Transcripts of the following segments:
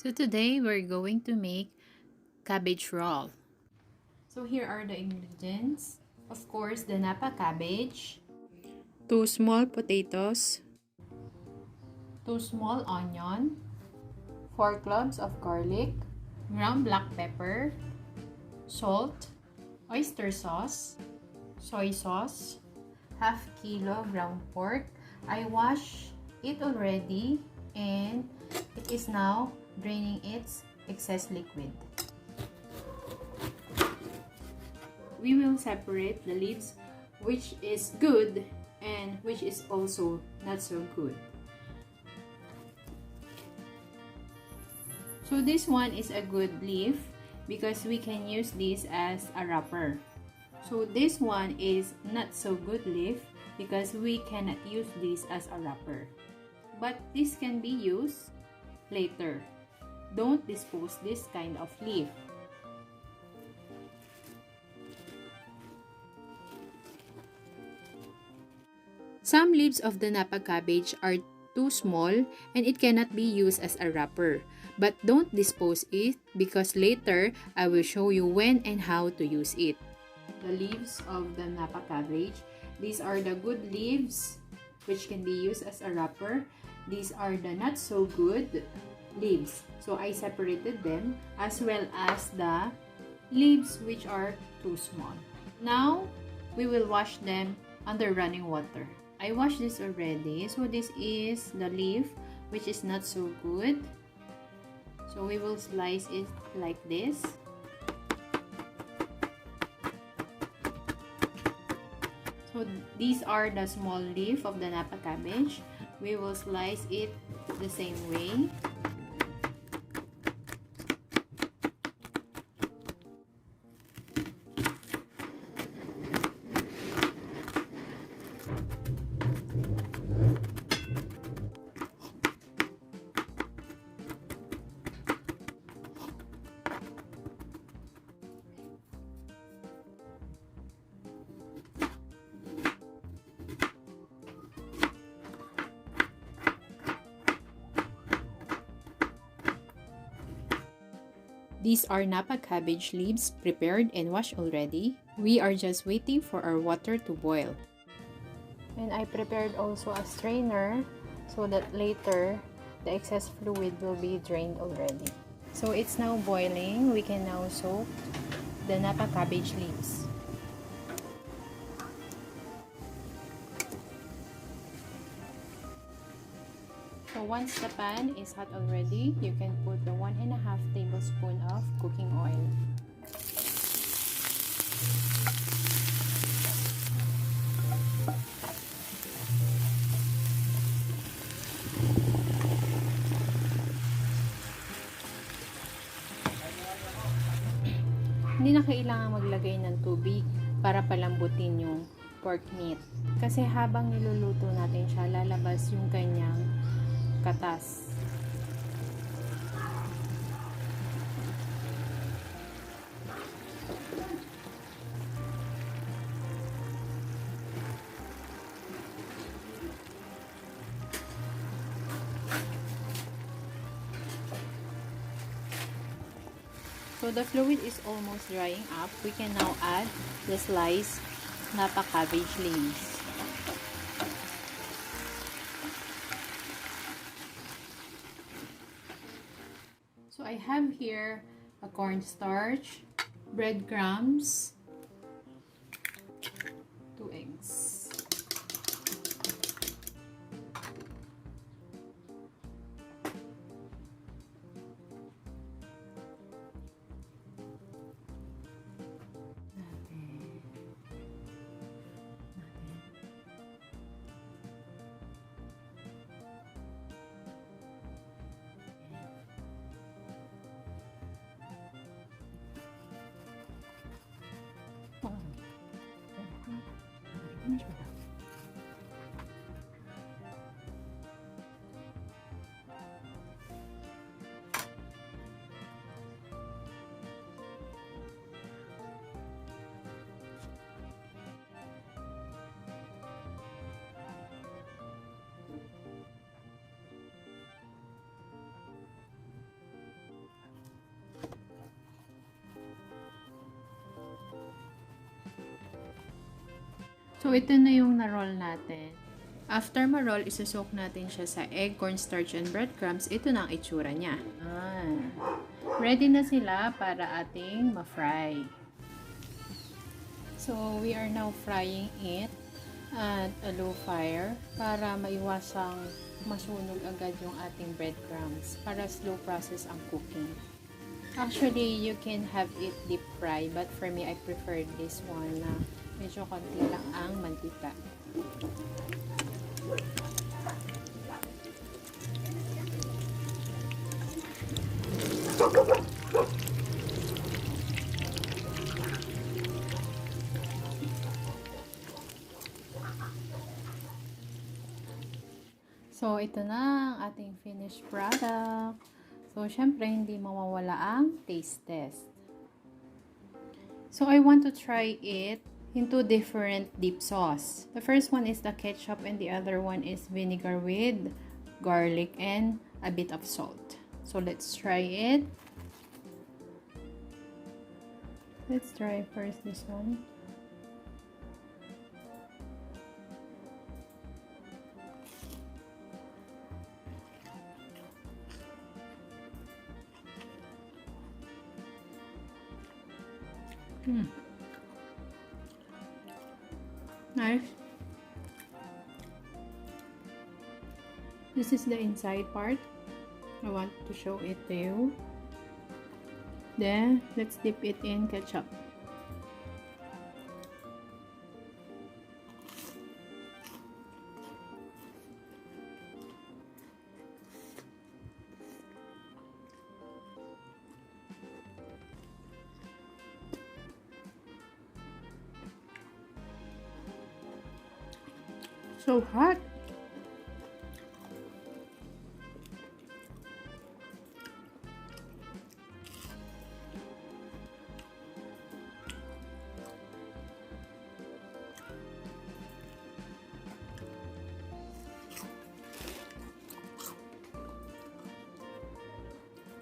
So today we're going to make cabbage roll. So here are the ingredients. Of course, the Napa cabbage, 2 small potatoes, 2 small onion, 4 cloves of garlic, ground black pepper, salt, oyster sauce, soy sauce, half kilo ground pork. I washed it already and it is now draining its excess liquid. We will separate the leaves which is good and which is also not so good. So this one is a good leaf because we can use this as a wrapper. So this one is not so good leaf because we cannot use this as a wrapper. But this can be used later. Don't dispose this kind of leaf. Some leaves of the Napa cabbage are too small and it cannot be used as a wrapper. But don't dispose it because later I will show you when and how to use it. The leaves of the Napa cabbage, these are the good leaves which can be used as a wrapper. These are the not so good leaves. So I separated them as well as the leaves which are too small. Now we will wash them under running water. I washed this already. So this is the leaf which is not so good. So we will slice it like this. So these are the small leaf of the Napa cabbage. We will slice it the same way. These are Napa cabbage leaves prepared and washed already. We are just waiting for our water to boil. And I prepared also a strainer so that later the excess fluid will be drained already. So it's now boiling. We can now soak the Napa cabbage leaves. So once the pan is hot already, you can put the 1.5 tablespoon of cooking oil. Hindi na kailangan maglagay ng tubig para palambutin yung pork meat. Kasi habang niluluto natin siya, lalabas yung kanyang katas. So the fluid is almost drying up. We can now add the sliced Napa cabbage leaves. So I have here a cornstarch, breadcrumbs, 2 eggs. So, ito na yung na-roll natin. After ma-roll, isusok natin siya sa egg, cornstarch, and breadcrumbs. Ito na ang itsura niya. Ready na sila para ating ma-fry. So, we are now frying it at a low fire para maiwasang masunog agad yung ating breadcrumbs para slow process ang cooking. Actually, you can have it deep fry but for me, I prefer this one na medyo konti lang ang mantika. So, ito na ang ating finished product. So, syempre, hindi mawawala ang taste test. So, I want to try it into different dip sauce. The first one is the ketchup and the other one is vinegar with garlic and a bit of salt. So, let's try it. Let's try first this one. Nice. This is the inside part. I want to show it to you. Then, let's dip it in ketchup. So hot.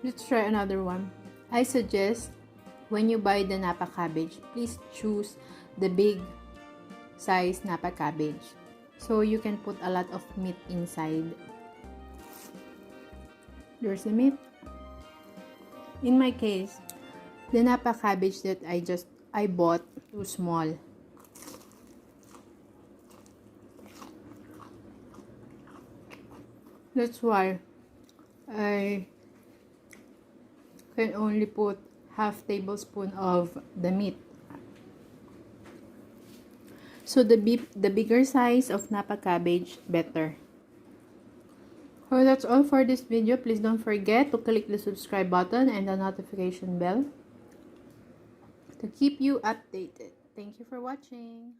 Let's try another one. I suggest when you buy the Napa cabbage, please choose the big size Napa cabbage. So you can put a lot of meat inside. There's the meat. In my case, the Napa cabbage that I bought too small. That's why I can only put half tablespoon of the meat. So the bigger size of Napa cabbage, better. So that's all for this video. Please don't forget to click the subscribe button and the notification bell to keep you updated. Thank you for watching.